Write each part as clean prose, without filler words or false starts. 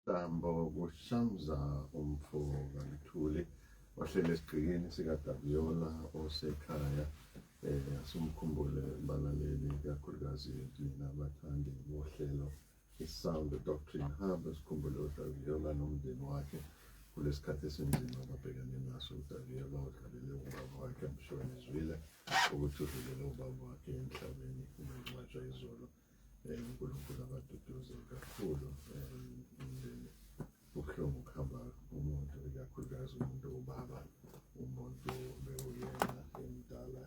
Tambo kushamza umfo kaLuthuli wahlele esigqikini sikaDaviola osekhaya asumkhumbule balaleli kakhulukazi thina abathandi bohlelo iSound Doctrine Hub esikhumbule uDaviola nomndeni wakhe kulesikhathi esinzima ababhekane naso. uDaviola udlalele ubaba wakhe emshweni ezwile ukuthi udlulele ubaba wakhe emhlabeni umengcwatshwa izolo. uNkulunkulu abaduduze kakhulu umndeni ubuhlungu ukuhamba umuntu ikakhulukazi umuntu ubaba umuntu bewuyena emdala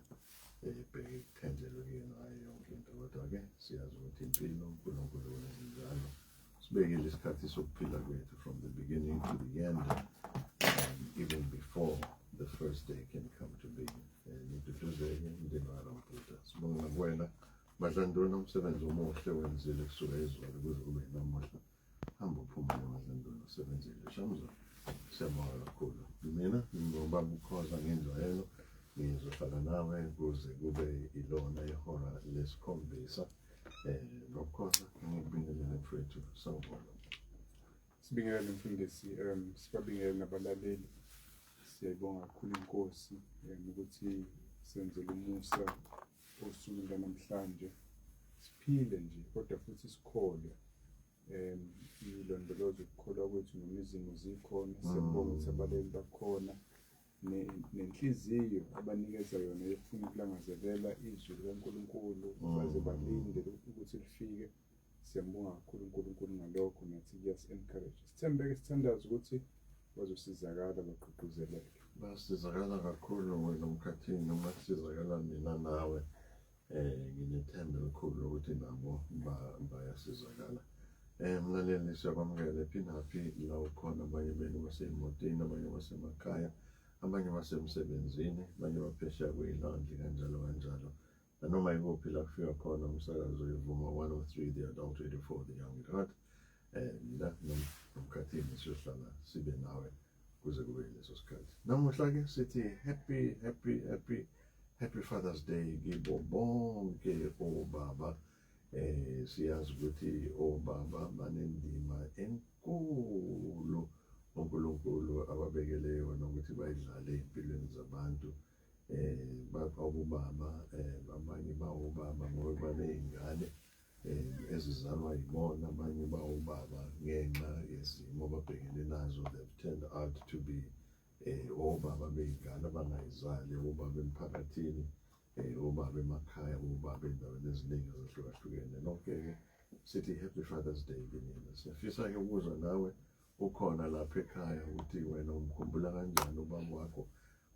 ebheke ikuthenjelo kuyena ngayo yonke into. Kodwa-ke siyazi ukuthi impilo uNkulunkulu wenzenjalo, sibekile isikhathi sokuphila kwethu from the beginning to the end, even before the first day can come to be. Niduduzeke umndeni waLamputa, sibonga kuwena Madlandona umsebenzi omuhle wenzile kusuka izolo kuze kube namuhla. Hamba uphumule Madlandona usebenzile Shamza, siyabonga kakhulu. Mina ngingobaba uKhoza ngenjwayelo ngizohlala nawe kuze kube ilona ihora lesikhombisa. Ngokhoza ngikubingelele mfowethu, sawubona. Sibingelele mfundisi, sibabingelele nabalaleli. Siyayibonga kakhulu inkosi ukuthi senzele umusa osukwini lanamhlanje, siphile nje kodwa futhi sikhole. Ilondoloze ukukholwa kwethu noma izimo zikhona. Siyabonga ukuthi abalali bakhona nenhliziyo abanikeza yona efuna ukulangazelela izwi likaNkulunkulu baze balinde ukuthi lifike. Siyambonga kakhulu uNkulunkulu ngalokho, nathi kuyasi-encourage. Sithembeke sithandaza ukuthi bazosizakala bagqugquzeleke. Basizakala kakhulu wena Mkhathini, noma kusizakala mina nawe. Nginethemba elikhulu ukuthi nabo bayasizakala. Mlaleli, siyakwamukela ephindaphi la ukhona. Abanye benu basey'motini, abanye basemakhaya, abanye basemsebenzini, abanye baphesheya kuyilwandle kanjalo kanjalo. Nanoma yikuphi la kufika khona umsakazo wevuma 103, the adult 84, the young at heart. La nomkhathini siyohlala sibe nawe kuze kube leso sikhathi. Namuhla-ke sithi happy Father's Day kibo bonke obaba. Siyazi ukuthi obaba banendima enkulu uNkulunkulu ababekele yona ukuthi bayidlale empilweni zabantu. Obaba abanye bawobaba ngoba baney'ngane ezizalwa yibona, abanye bawobaba ngenxa yezimo ababhekene nazo. They've turned out to be obaba bey'ngane abangayizali, obaba emphakathini, obaba emakhaya, obaba endaweni eziningi ezahlukahlukene. Nonke-ke sithi happy Father's Day kinina. Siyafisa-ke ukuzwa nawe ukhona lapha ekhaya ukuthi wena umkhumbula kanjani ubaba wakho.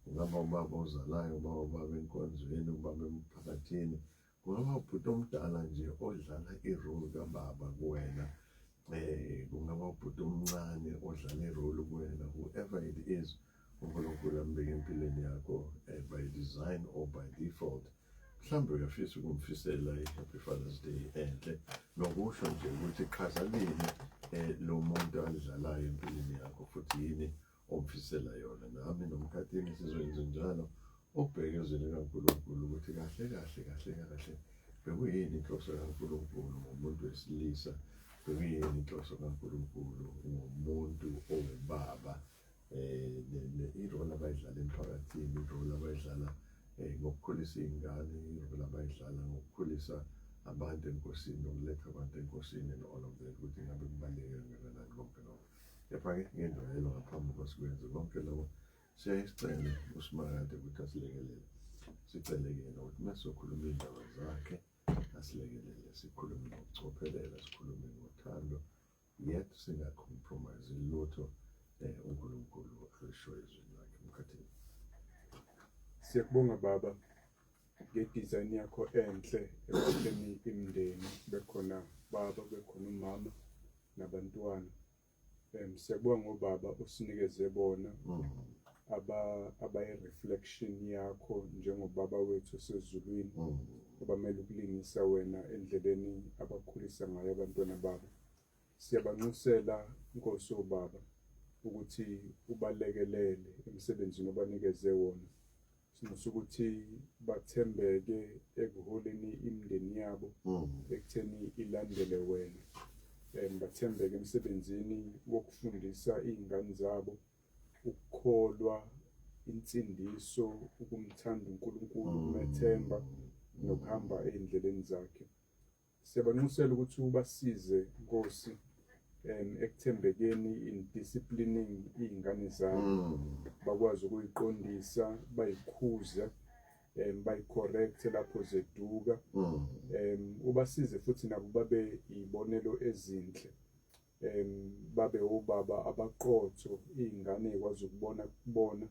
Kungaba ubaba ozalayo, ubaba enkonzweni, ubaba emphakathini, kungaba ubhuti omdala nje odlala irole kababa kuwena. Kungaba ubhuti omncane odlala irole kuwena. Whoever it is, uNkulunkulu ambeke empilweni yakho by design or by default. Mhlawumbe uyafisa ukumfisela i-Happy Father's Day enhle, nokusho nje ukuthi chaza lini lo muntu alidlalayo empilweni yakho, futhi yini omfisela yona. Nami nomkhathini sizoyenza njalo ukubhekezela kaNkulunkulu ukuthi kahle bekuyini inhloso kaNkulunkulu ngomuntu wesilisa, bekuyini inhloso kaNkulunkulu ngomuntu owubaba. Irole abayidlala emphakathini, irole abayidlala ngokukhulisa iy'ngane, irole abayidlala ngokukhulisa abantu enkosini, nokuletha abantu enkosini, all of that, ukuthi ngabe kubaluleke kangakanani konke lokho. Kepha-ke ngendwayelo ngaphambi kosikwenze konke lokho, siyayisicela uSimakade ukuthi asilekelele. Sicele-ke yena ukuthi uma sizokhuluma iy'ndaba zakhe asilekelele, sikhulume ngokucophelela, sikhulume ngothando, yet singacompromise lutho uNkulunkulu alishoyo ezweni lakhe. Mkhathini. Siyakubonga baba ngedizayini yakho enhle ekuhleni imindeni, bekhona baba, bekhona umama nabantwana. Siyakubonga ngobaba osinikeze bona abayi-reflection yakho njengobaba wethu osezulwini, abamele ukulingisa wena endleleni abakhulisa ngayo abantwana babo. Siyabanxusela Nkosi obaba ukuthi ubalekelele emsebenzini obanikeze wona, sinxusa ukuthi bathembeke ekuholeni imindeni yabo, ekutheni ilandele wena. bathembeke emsebenzini wokufundisa iy'ngane zabo ukukholwa, insindiso, ukumthanda uNkulunkulu, ukumethemba nokuhamba ey'ndleleni zakhe. Siyabanxusela ukuthi ubasize Nkosi ekuthembekeni in disciplining iy'ngane zabo, bakwazi ukuyiqondisa, bayikhuze, bayicorrecte lapho zeduka. Ubasize futhi nabo babe iy'bonelo ezinhle, babe obaba abaqotho, iy'ngane ey'kwazi ukubona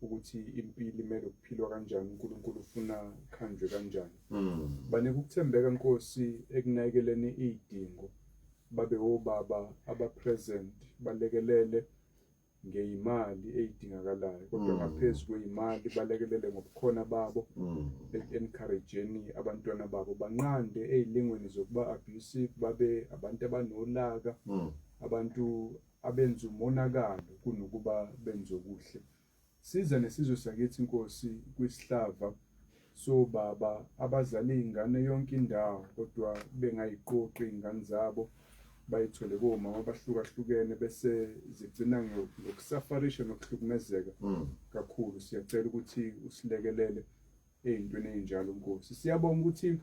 ukuthi impilo imele ukuphilwa kanjani, uNkulunkulu ufuna kuhanjwe kanjani. Banike ukuthembeka Nkosi ekunakekeleni iy'dingo, babe obaba aba-present, balekelele ngey'mali ey'dingakalayo, kodwa ngaphezu kwey'mali balekelele ngobukhona babo eku-encourage-eni abantwana babo, banqande ey'lingweni zokuba abusive, babe abantu abanolaka, abantu abenza umonakalo kunokuba benze okuhle. Siza nesizwe sakithi Nkosi kwisihlava sobaba abazala iy'ngane yonke indawo, kodwa bengayiqoqi iy'ngane zabo, bayithole komama abahlukahlukene bese zigcina ngokusafarisha nokuhlukumezeka kakhulu. Siyacela ukuthi usilekelele ey'ntweni ey'njalo Nkosi. Siyabonga ukuthi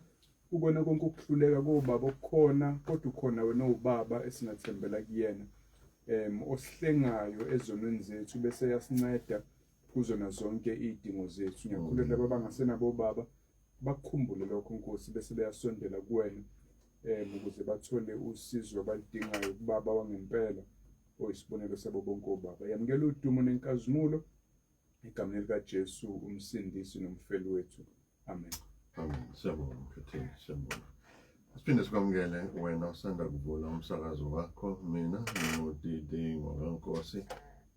ukona konke ukuhluleka kobaba okukhona, kodwa ukhona wena ubaba esingathembela kuyena, osihlengayo ezonweni zethu bese yasinceda kuzona zonke iy'dingo zethu. Ngiyakhulela laba abangasenabo baba bakukhumbule lokho Nkosi bese beyasondela kuwena ukuze bathole usizo abalidingayo kubaba wangempela oyisibonelo sabo bonke obaba. Yamukela udumo nenkazimulo egameni likaJesu umsindisi nomfeli wethu. Amen. Amen. Siyabonga mkhathini, siyabonga. Siphinde sikwamukele wena usanda kuvula umsakazo wakho. Mina ngingudidi ngokaNkosi,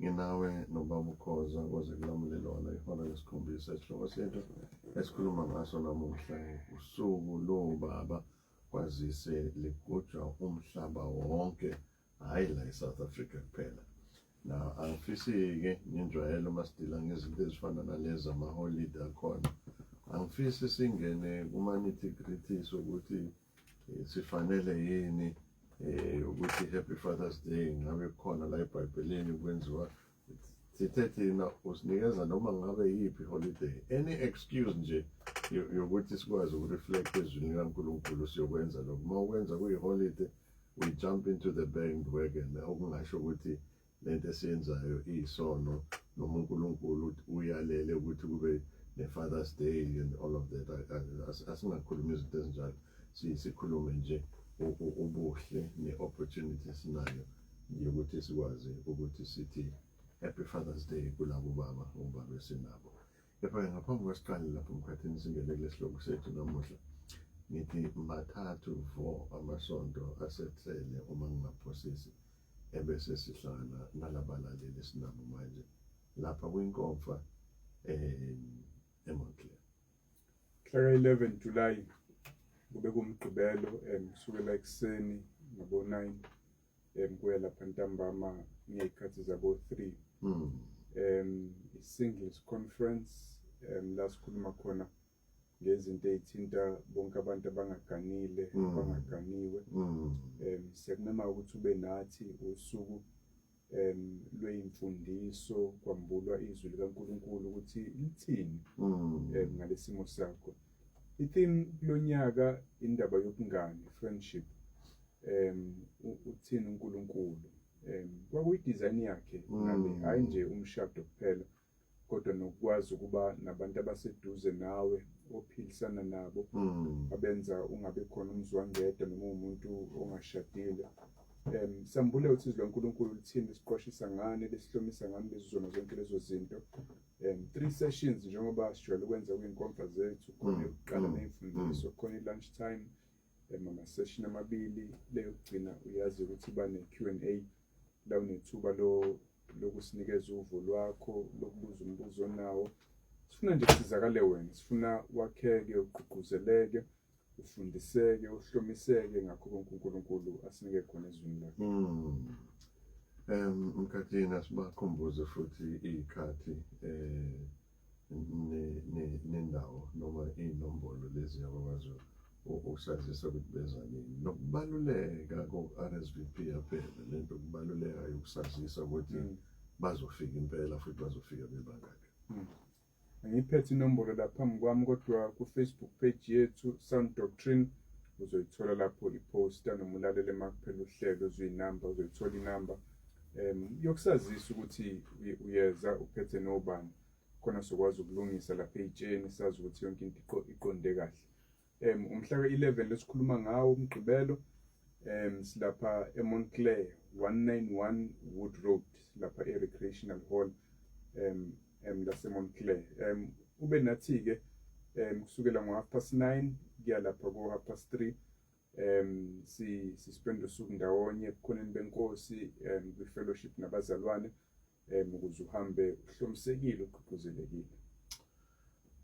nginawe nobaba uKhoza koze kulamulelwana ihora lesikhombisa. Isihloko sethu esikhuluma ngaso namuhla usuku lobaba kwazise ligujwa umhlaba wonke, hhayi la eSouth Africa kuphela. Na angifisi-ke nginjwayele uma sidila ngezinto ezifana nalezi amaholide akhona, angifisi singene kuma-nitty-gritties ukuthi sifanele yini ukuthi Happy Father's Day ngabe khona la eBhayibhelini kwenziwa. Sithe thina usinikeza noma ngabe yiphi holiday, any excuse nje yokuthi sikwazi ukureflect ezwini likaNkulunkulu siyokwenza lokho. Uma ukwenza kuyi-holiday, we jump into the bandwagon, okungasho ukuthi lento esiyenzayo iyisono noma uNkulunkulu uyalele ukuthi kube ne-Father's Day and all of that. Asingakhulumi izinto ezinjalo, sikhulume nje ubuhle ne-opportunity esinayo yokuthi sikwazi ukuthi sithi Happy Father's Day kulabo obaba esinabo. Kepha ngaphambi kwesiqali lapho mkhathini singene kule sihloko sethu namuhla, ngithi mathathu vo amasonto asethele uma ngingaphosisi ebese sihlangana nalabalaleli esinabo manje lapha kwinkomfa eMontclair. Mhla 11 July kube kumgqibelo kusukela ekuseni ngabo-9 kuya lapha ntambama ngey'khathi zabo-3. I-Singles Conference la sikhuluma khona ngezinto ey'thinta bonke abantu abangaganile, abangaganiwe. Siyakumema ukuthi ube nathi usuku lwey'mfundiso, kwambulwa izwi likaNkulunkulu ukuthi lithini ngale simo sakho. I-theme lonyaka indaba yobungani, friendship. Uthini uNkulunkulu? Kwakuyi-design yakhe ngale, hhayi nje umshado kuphela, kodwa nokukwazi ukuba nabantu abaseduze nawe ophilisana nabo, abenza ungabe khona umzwangedwa noma umuntu ongashadile. Sambule ukuthi izwi likaNkulunkulu lithini, lisiqwashisa ngani, lisihlomisa ngani lezizona zonke lezo zinto. 3 sessions njengoba sijwayele ukwenza kwiy'nkonfa zethu, khona yokuqala ney'mfundiso, khona i-lunch time, ama-session amabili. Leyo kugcina uyazi ukuthi iba ne-Q&A, la unethuba lokusinikeza uvo lwakho, lokubuza umbuzo onawo. Sifuna nje kusizakale wena, sifuna wakheke, ugqugquzeleke, ufundiseke, uhlomiseke ngakho konke uNkulunkulu asinike khona ezwini lakhe. Mkhathini asibakhumbuze futhi iy'khathi nendawo noma iy'nombolo lezi abakwazi usazisa ukuthi beza nini nokubaluleka ko-RSVP yaphela lento kubaluleka yokusazisa ukuthi bazofika impela futhi bazofika bebangaki. Angiphethe inombolo la phambi kwami kodwa ku-Facebook page yethu Sound Doctrine uzoyithola lapho iposta noma ulalele emakuphela uhlelo uzuyinamba uzoyithola inamba yokusazisa ukuthi uyeza uphethe nobani khona sokwazi ukulungisa lapha ey'tsheni sazi ukuthi yonke into iqonde kahle. Umhla ka-11 lesikhuluma ngawo umgqibelo silapha eMontclair 191 Wood Road lapha e-Recreational Hall laseMontclair. Ube nathi-ke kusukela ngo-9:30 kuya lapha ko-3:30 sispenda usuku ndawonye ebukhoneni benkosi kwi-fellowship nabazalwane ukuze uhambe uhlomsekile ugqugquzelekile.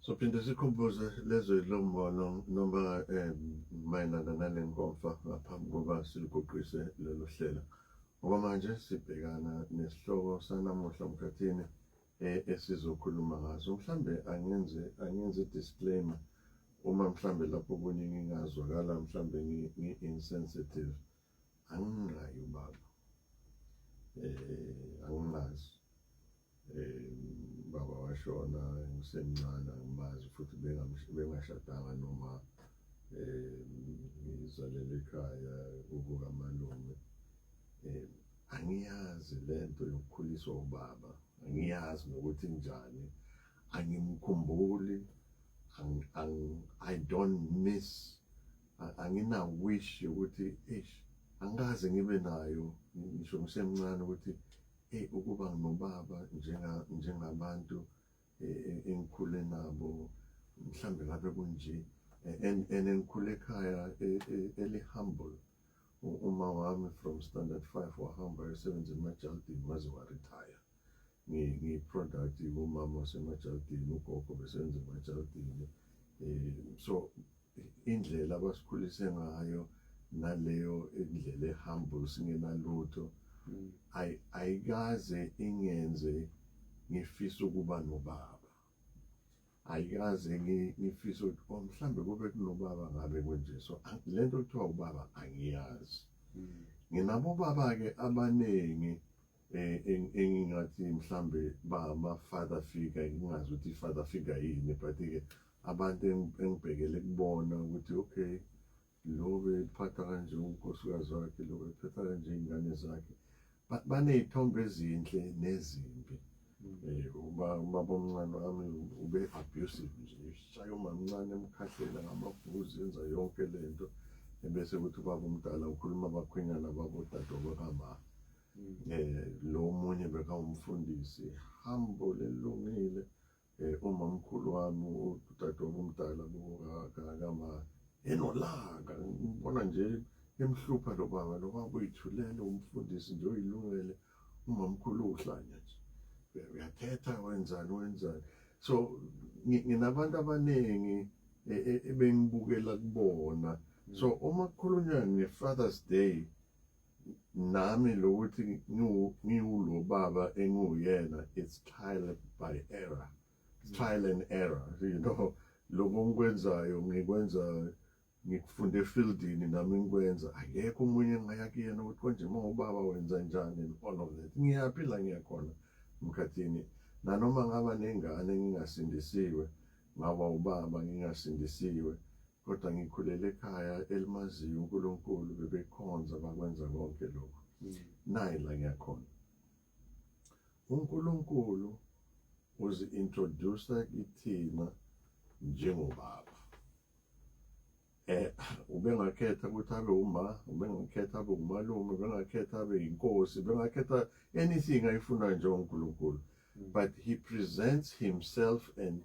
So phinde sikhumbuze lezo yilombono noma mayelana nale nkomfa ngaphambi kokuba siliguqise lelo hlelo. Ngoba manje sibhekana nesihloko sanamuhla mkhathini esizokhuluma ngaso. Mhlambe angenze disclaimer uma mhlambe lapho kunye ngingazwakala mhlambe ngi-insensitive. Anginayo baba. Anginazi. Baba washona ngisemncane angimazi futhi bengashadanga noma ngizalele ekhaya ukukamalume. Angiyazi lento yokukhuliswa ubaba, angiyazi nokuthi njani, angimkhumbuli, I don't miss, angina wish ukuthi angikaze ngibe nayo ngisho ngisemncane ukuthi ukuba nginobaba njengabantu engikhule nabo mhlambe ngabe kunje and engikhule ekhaya eli-humble. Uma wami from standard 5 wahamba esebenza emajaldini waze waretire. Ngi-product umama wasemajaldini, ugogo besebenza emajaldini. So indlela abasikhulise ngayo naleyo indlela e-humble singenalutho ayikaze ingenze ngifisa ukuba nobaba. Ayikaze ngifisa ukuthi mhlambe kube kunobaba ngabe kunje. So lento kuthiwa ubaba angiyazi. Nginabo baba-ke abaningi engingathi mhlambe bama-father figure, ngingazi ukuthi i-father figure yini, but-ke abantu engibhekele kubona ukuthi okay lo bephatha kanje unkosikazi wakhe, lo bephatha kanje iy'ngane zakhe. Baney'thombe ezinhle nezimbi. Ubaba omncane wami ube abusive nje, ushaya umamncane emkhahlela ngamabhuzi yenza yonke lento ebese kuthi ubaba omdala ukhuluma abakhwenyana babodadewabo kama. Lo munye bekawumfundisi humble elungile. Umamkhulu wami udadewabo omdala kama enolaka, ngibona nje emhlupha lo baba uyithulele umfundisi nje oyilungele. Umamkhulu uhlanya nje uyathetha wenzani. So nginabantu abaningi ebengibukela kubona. So uma kukhulunywa nge-Father's Day nami lokuthi ngiwulo baba enguyena, it's trial by error. It's trial and error, you know. Lokho ngikwenzayo ngikwenza ngikufunde efieldini nami ngikwenza. Akekho omunye engaya kuyena ukuthi konje ubaba wenza njani and all of that. Ngiyaphila ngiyakhona mkhathini. Nanoma ngaba nengane ngingasindisiwe, ngaba ubaba ngingasindisiwe, kodwa ngikhulele ekhaya elimaziyo uNkulunkulu bebekhonza bakwenza konke lokho. Nayi la ngiyakhona. uNkulunkulu uzi-introducer kithina njengobaba. Ubengakhetha ukuthi abe uma, ubengakhetha abe umalume, ubengakhetha abe inkosi, ubengakhetha anything ayifuna nje uNkulunkulu. But he presents himself and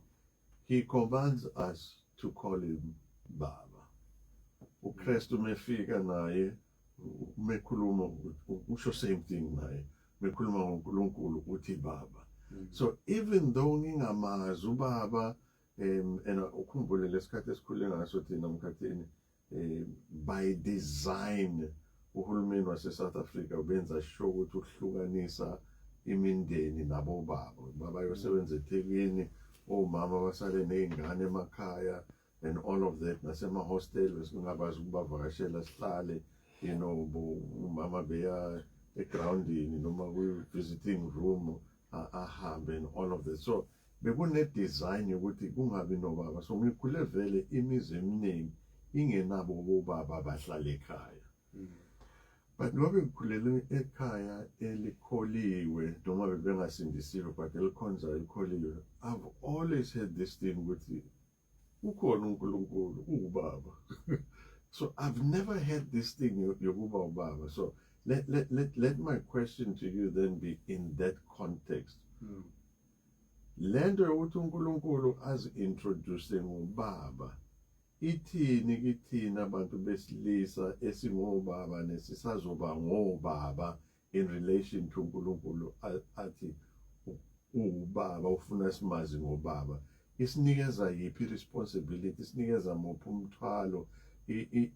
he commands us to call him Baba. uKristu mefika naye mekhuluma usho same thing naye. Mekhuluma ngoNkulunkulu uthi Baba. So even though ngingamazi ubaba ukhumbule lesikhathi esikhule ngaso thina mkhathini by design uhulumeni wase-South Africa ubenza sure ukuthi uhlukanisa imindeni nabo baba. Baba yosebenza eThekwini, omama basale nezingane emakhaya, and all of that. Nasema-hostel besingakwazi ukubavakashela sihlale, you know, umama beya egroundini noma kwi-visiting room ahambe and all of that. So bekune-design yokuthi kungabi nobaba. So ngikhule vele imizi eminingi ingenabo obaba abahlala ekhaya. But ngoba ngikhulele ekhaya elikholiwe noma bebengasindisiwe but elikhonzayo elikholiwe, I've always had this thing ukuthi ukhona uNkulunkulu ubaba. So I've never had this thing yokuba ubaba. So let my question to you then be in that context. Lento yokuthi uNkulunkulu azi-introduce ngobaba ithini kithina abantu besilisa esingobaba nesisazoba ngobaba in relation to uNkulunkulu athi ubaba ufuna simazi ngobaba, isinikeza yiphi responsibility, isinikeza muphi umthwalo,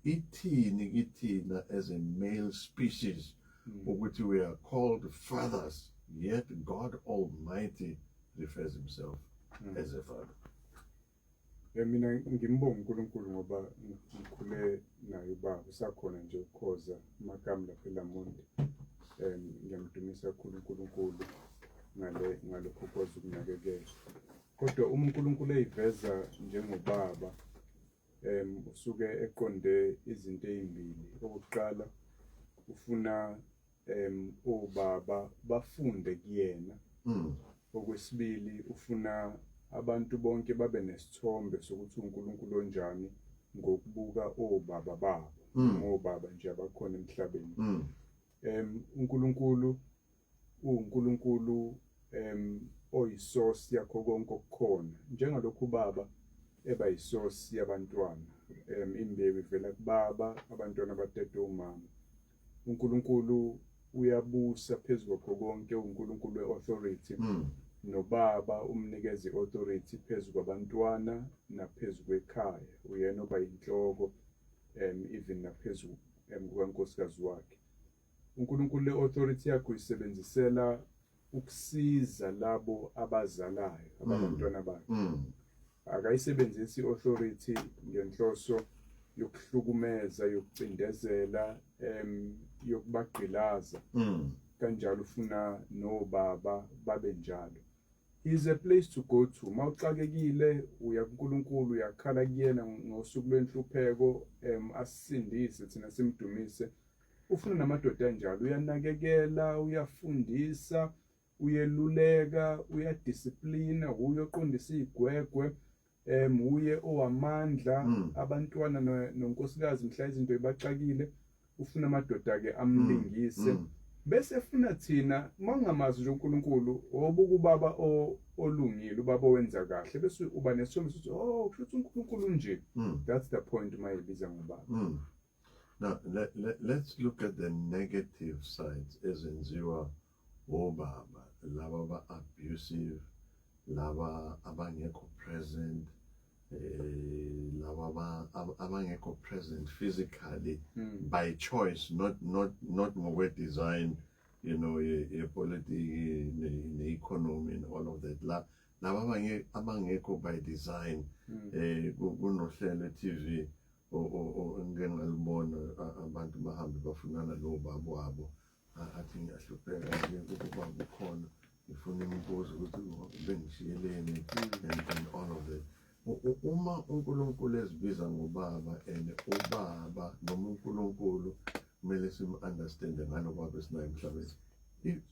ithini kithina as a male species ukuthi we are called fathers, yet God Almighty refers himself as a father. Mina ngimbonga uNkulunkulu ngoba ngikhule naye ubaba usakhona nje ukukhoza amagama lapha eLamonde. Ngiyamdumisa kakhulu uNkulunkulu ngalokho ukwazi ukunakekela. Kodwa uNkulunkulu eyiveza njengobaba usuke eqonde izinto ezimbili. Okokuqala ufuna obaba bafunde kuyena. Okwesibili ufuna abantu bonke babe nesithombe sokuthi uNkulunkulu onjani ngokubuka obaba babo, ngobaba nje abakhona emhlabeni. uNkulunkulu uNkulunkulu oyisource yakho konke okukhona, njengalokhu ubaba eba yisource yabantwana. Imbewu ivela kubaba, abantwana batete umama. uNkulunkulu uyabusa phezulu kwakho konke, uNkulunkulu we-authority. Nobaba umnikeza i-authority phezu kwabantwana naphezu kwekhaya. Uyena oba yinhloko even naphezu kwankosikazi wakhe. uNkulunkulu le-authority yakho uyisebenzisela ukusiza labo abazalayo, abantwana bakhe. Akayisebenzisi i-authority ngenhloso yokuhlukumeza, yokucindezela, yokubagqilaza. Kanjalo ufuna nobaba babe njalo. Is a place to go to. Mawuxakekile uya kuNkulunkulu, uyakhala kuyena ngosuku lwenhlupheko, asindise thina simdumise. Ufuna namadoda anjalo, uyanakekela, uyafundisa, uyeluleka, uyadisciplina, uyoqondisa igwegwe, uye owamandla. Abantwana nonkosikazi mhla izinto ibaxakile, ufuna amadoda ke amlingise. Bese efuna thina mangamazi nje uNkulunkulu, obuka ubaba olungile, ubaba owenza kahle, bese uba nesithombe sokuthi kushuthi uNkulunkulu nje. That's the point mayibiza ngobaba. Now let's look at the negative sides ezenziwa obaba, laba abusive, laba abangekho present, laba abangekho present physically by choice, not ngokwe design, you know, politics, the economy and all of that. Laba abangekho by design. Kunohlelo TV ngeke ngalibona abantu bahambe bafunana nobaba wabo, athi ngiyahlupheka nje ukuba ukhona, ngifuna imibuzo ukuthi bengishiyeleni and all of that. Uma uNkulunkulu ezibiza ngobaba and ubaba noma uNkulunkulu kumele sim-understande ngalobaba esinayo emhlabeni.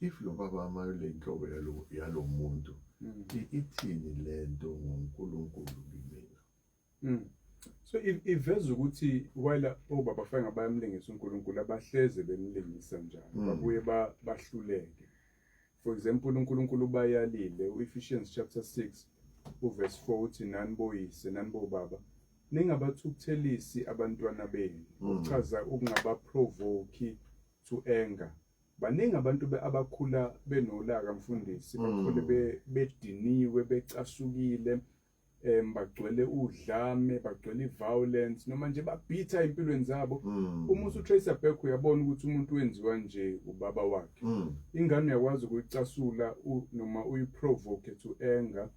If lo baba amayile inhlobo yalo muntu, ithini lento ngoNkulunkulu kimina? So iveza ukuthi while obaba fanele bayamlingisa uNkulunkulu, abahleze bemlingisa njalo, babuye bahluleke. For example, uNkulunkulu bayalile, Ephesians chapter 6 verse 4 uthi nani boyise nani bobaba ningabathukuthelisi abantwana benu, uchaza ukungabaprovoke to anger. Baningi abantu abakhula benolaka mfundisi, bakhule bediniwe, becasukile, bagcwele udlame, bagcwele violence, noma nje babhitha empilweni zabo. Uma usutrace back uyabona ukuthi umuntu wenziwa nje ubaba wakhe. Ingane uyakwazi ukuyicasula noma uyiprovoke to anger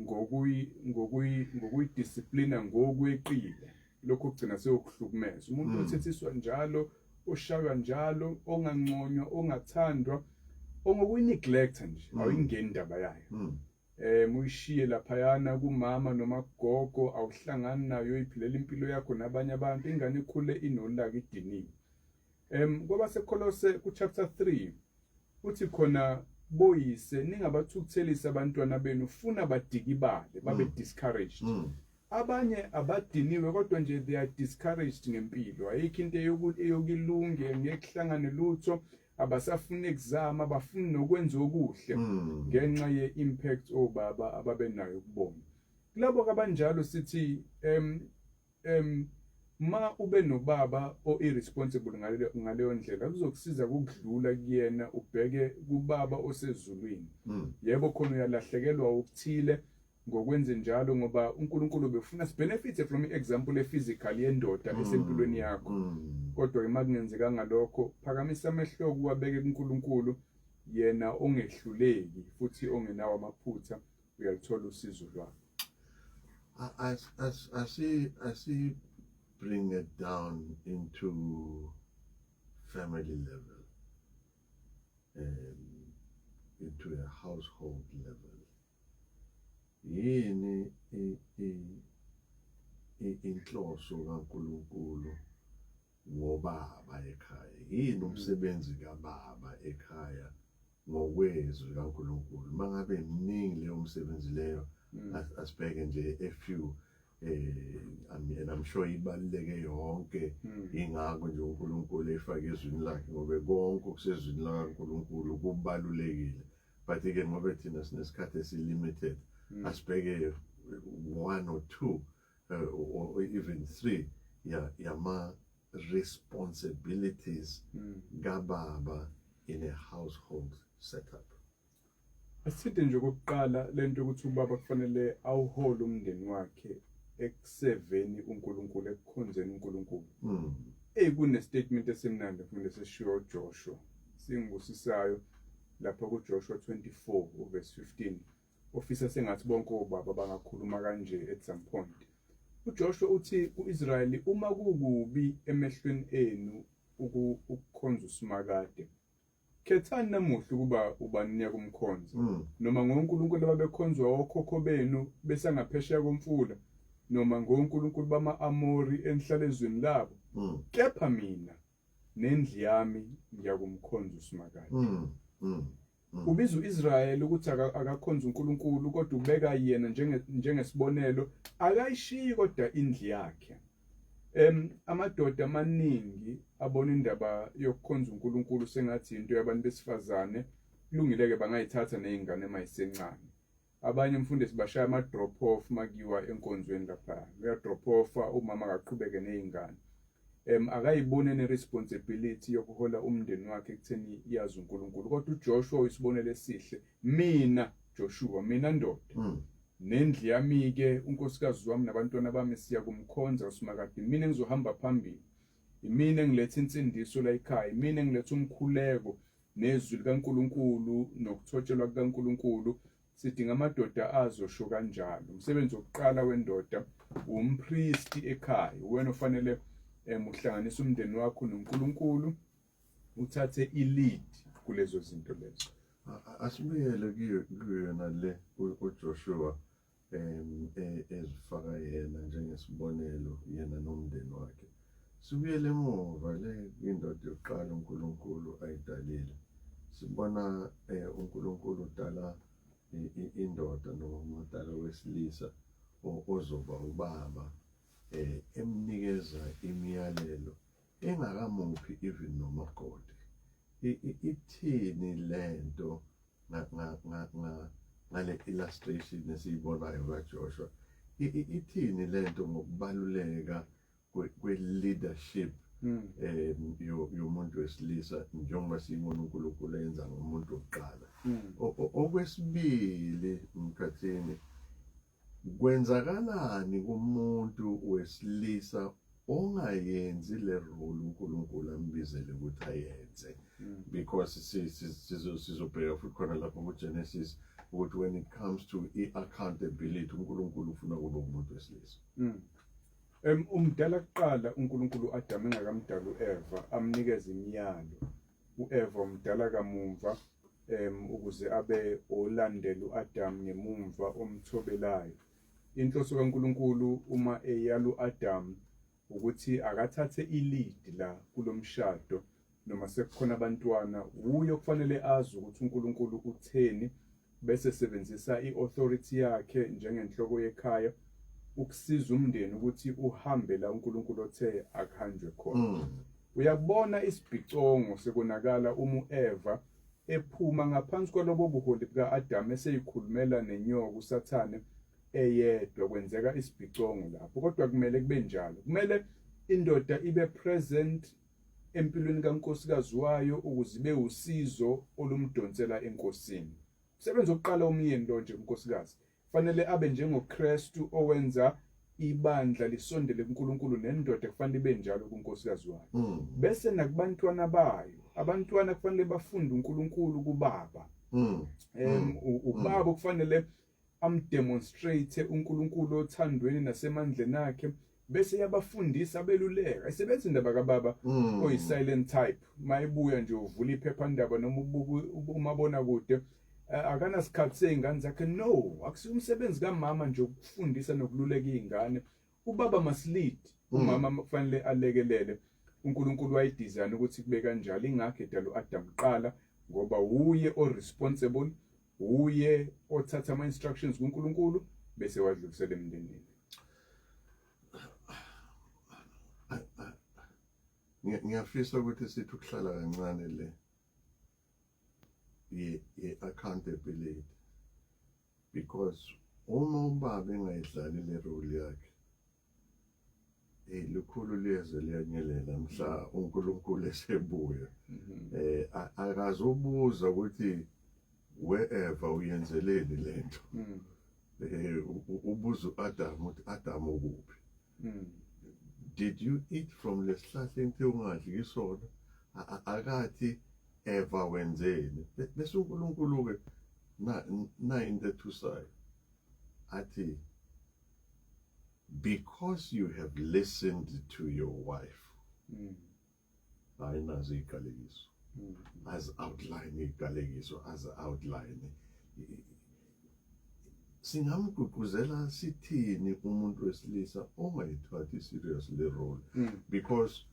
ngokuyidisciplina ngokweqile, lokho kugcina sekuhlukumeza. Umuntu othethiswa njalo, oshaywa njalo, onganconywa, ongathandwa, ongokuyineglect nje, awuyingeni indaba yayo. Uyishiye laphayana kumama noma kugogo, awuhlangani nayo, uyiphilela impilo yakho nabanye abantu, ingane ikhule inolaka idiniwe. Ngoba seKolose ku-chapter 3 uthi khona boyise ningabathukuthelisa abantwana benu, funa badikibale babe discouraged. Abanye abadiniwe kodwa nje they are discouraged ngempilo, ayikho into eyokilunge, ngeke kuhlangane lutho, abasafuna exam, abafuni nokwenza okuhle ngenxa ye-impact obaba ababenayo kubona. Kulabo abanjalo sithi ma ube nobaba o-irresponsible ngaleyo ndlela, kuzokusiza ukudlula kuyena ubheke kubaba osezulwini. Yebo khona uyalahlekelwa okuthile ngokwenze njalo ngoba uNkulunkulu befuna sibenefit from i-example e-physical yendoda esempilweni yakho. Kodwa uma kungenzekanga lokho, phakamisa amehlo kuwabeke kuNkulunkulu, yena ongehluleki futhi ongenawo amaphutha, uyalithola usizo lwakho. I see bring it down into family level, into a household level. Yini inhloso kaNkulunkulu ngobaba ekhaya? Yini umsebenzi kababa ekhaya ngokwezwi kaNkulunkulu? Mangabe mningi leyo umsebenzi leyo, asibheke nje a few, and I'm sure ibaluleke yonke, ingakho nje uNkulunkulu efake ezwini lakhe, ngoba konke okusezwini lakaNkulunkulu kubalulekile. But again, ngoba thina sinesikhathi esilimited, asibheke 1 or 2 or even 3 yama responsibilities kababa in a household setup. Asithi nje okokuqala lento ukuthi ubaba kufanele awuhole umndeni wakhe ekuseveni uNkulunkulu, ekukhonzeni uNkulunkulu. Kune statement esimnandi kumele seshiwo uJoshua, singusisayo lapha kuJoshua 24 verse 15. Ofisa sengathi bonke obaba bangakhuluma kanje at some point. uJoshua uthi kuIsrayeli, uma kukubi emehlweni enu ukukhonza uSimakade, khethani namuhla ukuba ubani niyakumkhonza, noma ngoNkulunkulu ababekhonzwa okhokho benu besangaphesheya komfula, noma ngoNkulunkulu bama-Amori enhlala ezweni labo. Kepha mina nendlu yami ngiyakumkhonza uSimakade. Ubiza uIsrayeli ukuthi akakhonza uNkulunkulu, kodwa ubeka yena njengesibonelo, akayishiyi kodwa indlu yakhe. Amadoda amaningi abona indaba yokukhonza uNkulunkulu sengathi into yabantu besifazane, kulungile-ke bangayithatha nezingane mayisencane. Abanye mfundisi bashaya ama-drop off makiwa enkonzweni lapha, uya-drop offa umama akaqhubeke nezingane. Akayibone ne-responsibility yokuhola umndeni wakhe ekutheni yazi uNkulunkulu. Kodwa uJoshua uyisibonelo esihle, mina Joshua, mina ndoda, nendlu yami-ke unkosikazi wami nabantwana bami siya kumkhonza uSimakade. Mina engizohamba phambili, imina engiletha insindiso la ekhaya, imina engiletha umkhuleko nezwi likaNkulunkulu nokuthotshelwa kukaNkulunkulu. Sidinga amadoda azosho kanjalo. Umsebenzi wokuqala wendoda umpristi ekhaya, wena ofanele uhlanganisa umndeni wakho noNkulunkulu, uthathe i-lead kulezo zinto lezo. Asibuyele kuyona le uJoshua ezifaka yena njengesibonelo, yena nomndeni wakhe. Sibuyele emuva le indoda yokuqala uNkulunkulu ayidalile. Sibona uNkulunkulu udala indoda noma udala wesilisa ozoba ubaba, emnikeza imiyalelo engakamuphi even nomagodi. Ithini lento ngale illustration esiyibonayo kaJoshua? Ithini lento ngokubaluleka kwe-leadership yomuntu wesilisa njengoba siyibona uNkulunkulu enza ngomuntu wokuqala? Okwesibili, Mkhathini, kwenzakalani kumuntu wesilisa ongayenzi le role uNkulunkulu ambizele ukuthi ayenze, because sizobheka futhi khona lapho kuGenesis ukuthi when it comes to accountability uNkulunkulu ufuna kube umuntu wesilisa. Umdala kuqala uNkulunkulu Adam engakamdala uEva amnikeza imiyalo. uEva umdala kamumva ukuze abe olandela uAdam ngemumva omthobelayo. Inhloso kaNkulunkulu uma eyala uAdam ukuthi akathathe ilead la kulomshado noma sekukhona abantwana, uye kufanele azi ukuthi uNkulunkulu utheni bese sebenzisa iauthority yakhe njengenhloko yekhaya ukusiza umndeni ukuthi uhambe la uNkulunkulu othe akuhanjwe khona. Uyabona isibhicongo sekonakala uma uEva ephuma ngaphansi kwalobo buholi buka-Adam eseyikhulumela nenyoka uSathane eyedwa, kwenzeka isibhicongo lapho. Kodwa kumele kube njalo, kumele indoda ibe present empilweni kankosikazi wayo ukuze ibe usizo olumdonsela enkosini. Umsebenzi wokuqala umyeni lo nje unkosikazi fanele abe njengoKristu owenza ibandla lisondele kuNkulunkulu, nendoda kufanele ibe njalo kunkosikazi wayo. Bese nakubantwana bayo, abantwana kufanele bafunde uNkulunkulu kubaba. Ubaba kufanele amdemonstrate uNkulunkulu othandweni nasemandleni akhe, bese yabafundisa abeluleka. Isebenza indaba kababa oyi silent type, mayibuya nje uvula iphephandaba noma ubuka umabona kude, akanasikhathi sey'ngane zakhe. No, akusiyo umsebenzi kamama nje ukufundisa nokululeka iy'ngane. Ubaba must lead, umama kufanele alekelele. uNkulunkulu wayidizayina ukuthi kube kanjalo, ingakho edala uAdam kuqala ngoba uye o-responsible, uye othatha ama-instructions kuNkulunkulu bese wadlulisela emndenini. Ngiyafisa ukuthi sithi ukuhlala kancane le ye-accountability, because uma ubaba engayidlali le role yakhe, lukhulu liyeze liyanyelela mhla uNkulunkulu esebuya. Akazobuza ukuthi wherever uyenzeleni lento. Ubuza uAdam ukuthi Adam ukuphi? Did you eat from lesihlahla into ungadli kisona? Akathi Eva wenzeni? Bese uNkulunkulu ke na in the two side athi, because you have listened to your wife, ayinazo igalekiso, as outline igalekiso, as outline. Singamgqugquzela sithini umuntu wesilisa ongayithathi serious le role, because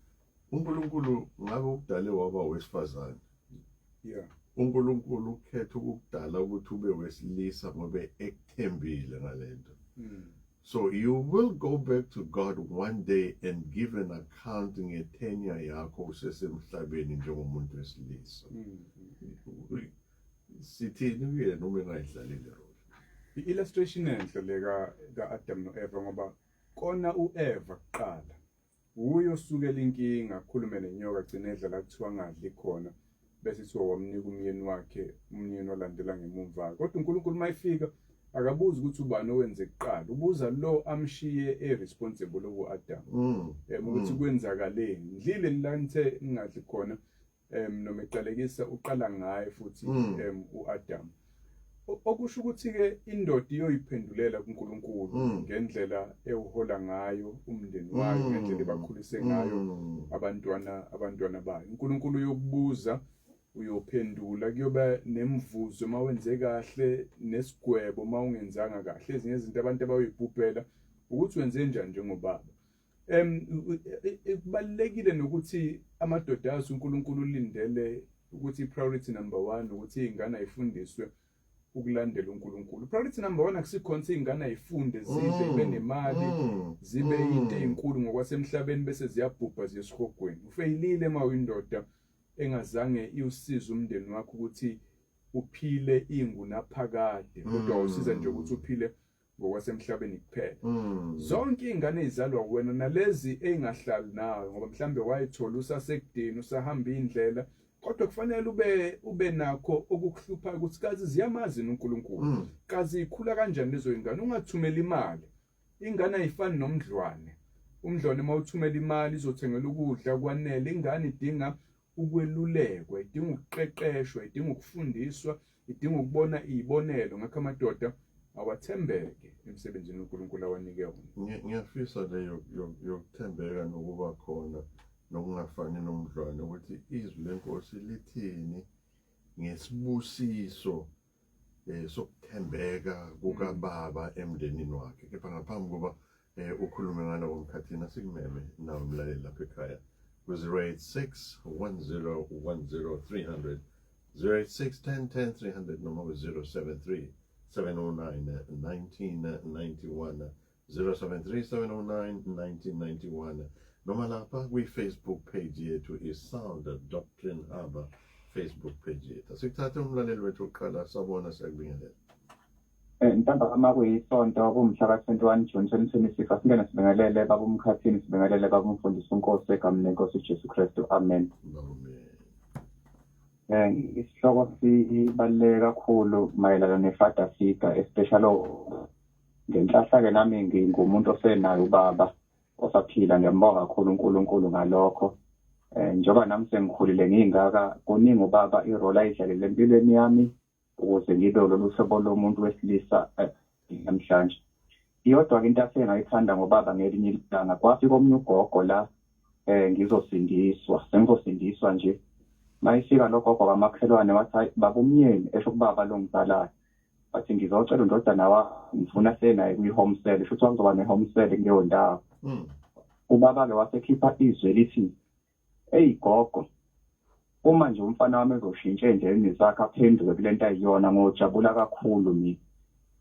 uNkulunkulu ngabe ukudale waba wesifazane. uNkulunkulu ukhetha ukudala ukuthi ube wesilisa ngoba ekuthembile ngalento. So you will go back to God one day and give an account nge-tenure yakho usesemhlabeni njengomuntu wesilisa. Sithini kuye noma engayidlalile role? I-illustration enhle le ka-Adam no-Eva ngoba kona uEva kuqala uye osukela inkinga, akhulume nenyoka, agcine edla kuthiwa angadli khona, bese kuthiwa wamnika umyeni wakhe, umyeni olandela ngemumva. Kodwa uNkulunkulu mayifika akabuzi ukuthi ubani owenze kuqala, ubuza lo amshiye e-responsible oku-Adam ukuthi kwenzakaleni, ndlile nilanthe ningadli khona, noma eqalekisa uqala ngaye futhi uAdam. Okusho ukuthi-ke indoda iyoyiphendulela kuNkulunkulu ngendlela ewuhola ngayo umndeni wayo, ngendlela ebakhulise ngayo abantwana bayo. uNkulunkulu uyokubuza, uyophendula, kuyoba nemvuzo uma wenze kahle, nesigwebo uma ungenzanga kahle. Ezinye izinto abantu abayoyibhubhela ukuthi wenze njani njengobaba. Kubalulekile nokuthi amadoda azi uNkulunkulu ulindele ukuthi priority number 1 ukuthi iy'ngane ayifundiswe ukulandela uNkulunkulu. Priority number 1 akusikhona ukuthi iy'ngane ayifunde zidle, ibe nemali, zibe into ey'nkulu ngokwasemhlabeni bese ziyabhubha ziyesihogweni. Ufeyilile uma uyindoda engazange iwusize umndeni wakho ukuthi uphile ingunaphakade, kodwa awusiza nje ukuthi uphile ngokwasemhlabeni kuphela. Zonke iy'ngane ezizalwa wena nalezi ey'ngahlali nawe ngoba mhlambe wayithola usasekudeni, usahamba iy'ndlela, kodwa kufanele ube nakho okukuhluphayo ukuthi kazi ziyamazi uNkulunkulu, kazi ikhula kanjani lezo y'ngane. Ungathumela imali, ingane ayifani nomdlwane. umdlwane mawuthumela imali izothengela ukudla kwanele. Ingane idinga ukwelulekwa, idinga ukuqeqeshwa, idinga ukufundiswa, idinga ukubona iy'bonelo. Ngakho amadoda awathembeke emsebenzini uNkulunkulu awanike wona. Ngiyafisa le yokuthembeka nokuba khona nokungafani nomdlwane ukuthi izwi lenkosi lithini ngesibusiso sokuthembeka kukababa emndenini wakhe. Kepha ngaphambi kokuba ukhulume ngalo Mkhathini, asikumeme nawe mlaleli lapha ekhaya ku-086 1010 300 086 1010 300 noma ku-073 709 1991 073 709 1991 noma lapha kwi-Facebook page yethu i-Sound Doctrine Hub Facebook page yethu. Sikuthathe umlaleli wethu uqala, sabona siyakubingelela. Ntambama kuyisonto kumhla ka-21 June 2026 asingene sibingelele baba uMkhathini, sibingelele baba umfundisi uNkosi egameni lenkosi Jesu Kristu, amen. Isihloko sibaluleke kakhulu mayelana ne-father figure, especially ngenhlahla-ke nami ngingumuntu osenayo ubaba osaphila, ngiyambonga kakhulu uNkulunkulu ngalokho. Njengoba nami sengikhulile ngingaka, kuningi ubaba irole ayidlalile empilweni yami ukuze ngibe lolu hlobo lomuntu wesilisa namhlanje. Iyodwa-ke into asengayithanda ngobaba ngelinye ilanga, kwafika omunye ugogo la sengizosindiswa nje. Mayifika lo gogo kamakhelwane wathi, hayi baba umyeni, esho kubaba lo ngizalayo, wathi ngizocela undodana wami ngifuna senaye kwi-home cell, sho ukuthi kuzoba ne-home cell kuleyo ndawo. Ubaba-ke wasekhipha izwi elithi, eyi gogo, uma nje umfana wami ezoshintsha endleleni zakhe aphenduke kule nto ayiyona, ngojabula kakhulu mina.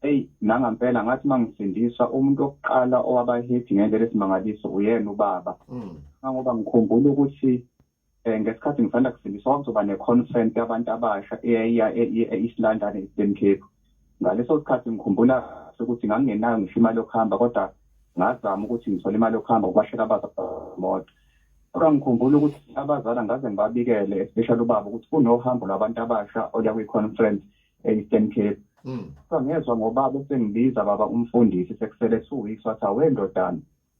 Eyi nangampela ngathi mangisindiswa umuntu wokuqala owaba-happy ngendlela esimangaliso uyena ubaba. Ngoba ngikhumbula ukuthi ngesikhathi ngisanda kusindiswa kwakuzoba ne-conference yabantu abasha eyayiya e-East London, e-Eastern Cape. Ngaleso sikhathi ngikhumbula ukuthi ngangingenayo ngisho imali yokuhamba, kodwa ngazama ukuthi ngithole imali yokuhamba kubashela abazamoto. Kodwa ngikhumbula ukuthi abazala ngaze ngibabikele, especially ubaba, ukuthi kunohambo lwabantu abasha oluya kwi-conference e-Eastern Cape. Kodwa ngezwa ngobaba sengibiza baba umfundisi sekusele 2 weeks, wathi awe ndodana,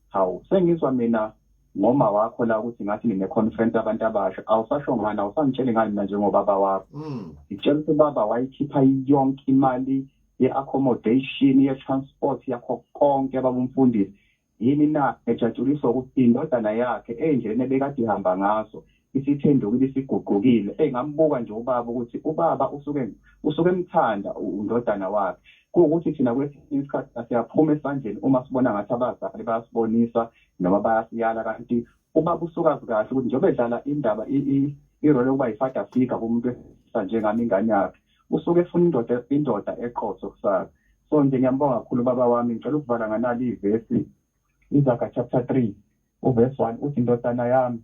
hawu sengizwa mina ngoma wakho la ukuthi ngathi ngine-conference abantu abasha, awusasho ngani, awusangitsheli ngani mina njengobaba wakho. Ngitshela ukuthi ubaba wayikhipha yonke imali ye-accommodation, ye-transport, yakho konke baba umfundisi. Yini na ejatshuliswa ukuthi indodana yakhe endleleni ebekade ihamba ngaso isithendukile, isiguqukile. Ngambuka nje ubaba ukuthi ubaba usuke emthanda undodana wakhe. Kuwukuthi thina kwesinye isikhathi siyaphuma esandleni uma sibona ngathi abazali bayasibonisa noma bayasiyala, kanti ubaba usukazi kahle ukuthi njengoba edlala indaba irole yokuba yi-father figure kumuntu wesilisa njengami ingane yakhe, usuke efuna indoda eqotho kusasa. So nje ngiyambonga kakhulu ubaba wami. Ngicela ukuvala nganalo ivesi Izaga chapter 3 uverse 1 uthi, indodana yami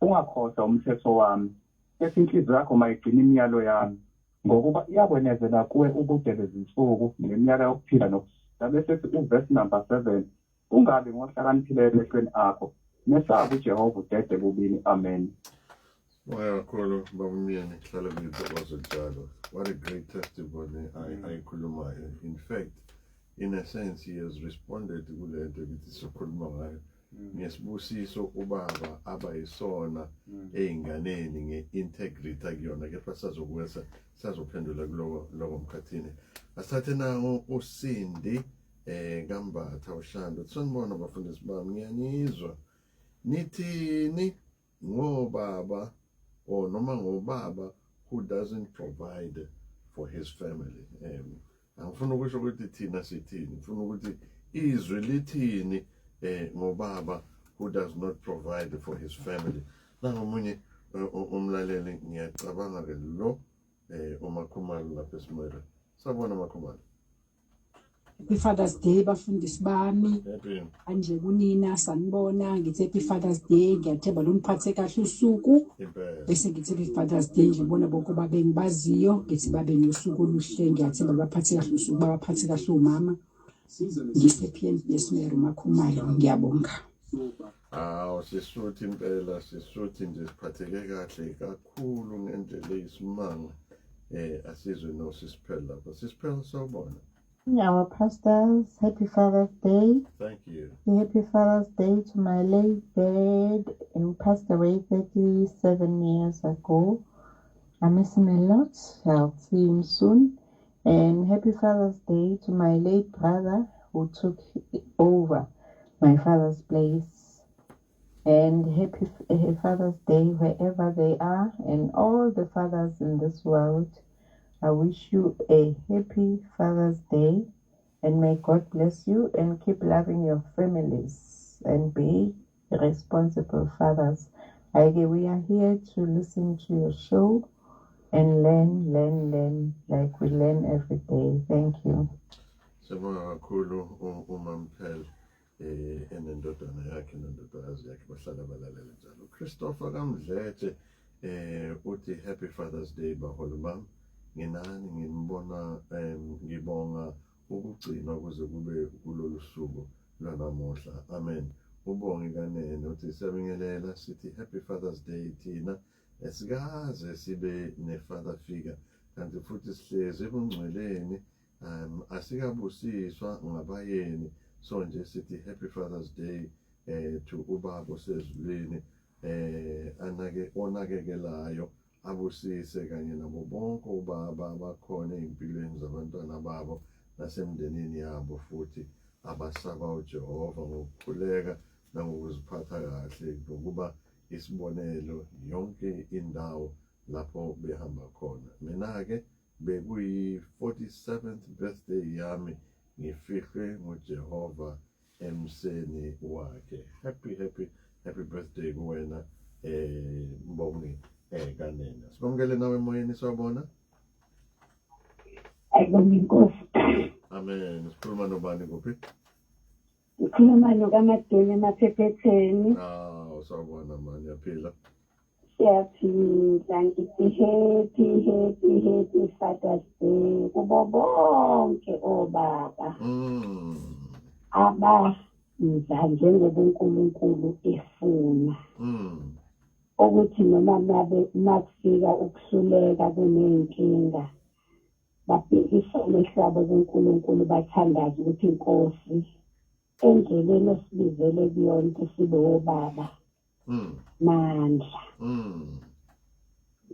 ungakhohlwa umthetho wami, ethi inhliziyo yakho mayigcine imiyalo yami, ngokuba iyakwenezela kuwe ubude bezinsuku neminyaka yokuphila nokuphila. Bese uverse number 7, ungabi ngohlakaniphileyo emehlweni akho, mesabe uJehova udede kubini, amen. Moya kakhulu baba umyeni, kuhlala kuyithokozo njalo. What a great testimony ayikhulumayo. In fact, in a sense, he has responded to kule nto ukuthi sikhuluma ngayo ngesibusiso ubaba abayisona ey'nganeni nge-integrity akuyona. Kepha sazophendula kuloko Mkhathini. Asithathe nawo uSindi Kambatha uShando. Sanibona bafundisi bami, ngiyanizwa nithini ngobaba or noma ngobaba who doesn't provide for his family. Angifuna ukusho ukuthi thina sithini, ngifuna ukuthi izwi lithini ngobaba who does not provide for his family. Nangomunye umlaleli ngiyacabanga ke lo uMakhumalo lapha eSimela. Sabona Makhumalo. Happy Father's Day bafundisi bami. Anje kunina sanibona, ngithi Happy Father's Day, ngiyathemba lo niphathe kahle usuku. Bese ngithi Happy Father's Day ngibona bonke babe ngibaziyo, ngithi babe nosuku oluhle, ngiyathemba baphathe kahle usuku, babaphathe kahle umama. Ngisephieni lesimero Makhumalo, ngiyabonga. Sisuthi impela, sisuthi nje siphatheke kahle kakhulu ngendlela eyisimanga. Asizwe no sisiphela lapha. Sisiphela sawubona. Our pastors, happy Father's Day. Thank you. Happy Father's Day to my late dad, who passed away 37 years ago. I miss him a lot. I'll see him soon. And happy Father's Day to my late brother, who took over my father's place. And happy Father's Day wherever they are, and all the fathers in this world. I wish you a happy Father's Day, and may God bless you and keep loving your families and be responsible fathers. We are here to listen to your show and learn like we learn every day. Thank you. Sibonga kakhulu uMamphele enendodana yakhe nendodakazi yakhe bahlala balalele njalo. Christopher Kamdletshe uthi happy Father's Day baholi bami. Nginani nginibona ngibonga ukugcina kuze kube kulolu suku lwanamuhla. Amen. Ubonge kanene uthi siyabingelela sithi happy Father's Day thina esikaze sibe nefather figure kanti futhi sihlezi ebungcweleni asikabusiswa ngabayeni so nje sithi happy Father's Day to ubaba osezulwini onakekelayo abusise kanye nabo bonke ubaba abakhona empilweni zabantwana babo nasemndenini yabo futhi abasaba uJehova ngokukhuleka nangokuziphatha kahle ngokuba isibonelo yonke indawo lapho behamba khona. Mina-ke bekuyi 47th birthday yami ngifihlwe nguJehova emseni wakhe. Happy birthday kuwena Mbongi kanene. Sibongele nawe emoyeni sawubona. Ayibonge Nkosi. Amen. Sikhuluma nobani kuphi? Ngikhuluma nokaMadeni emaphepheteni. Sawubona mani yaphila. Siyaphila ngithi happy Father's Day kubo bonke obaba. Abayenza njengoba uNkulunkulu efuna. Ukuthi noma makufika ukuhluleka kunenkinga babhekise emehlabo kuNkulunkulu bathandaze ukuthi Inkosi endleleni esibizele kuyona ukuthi sibe obaba mandla.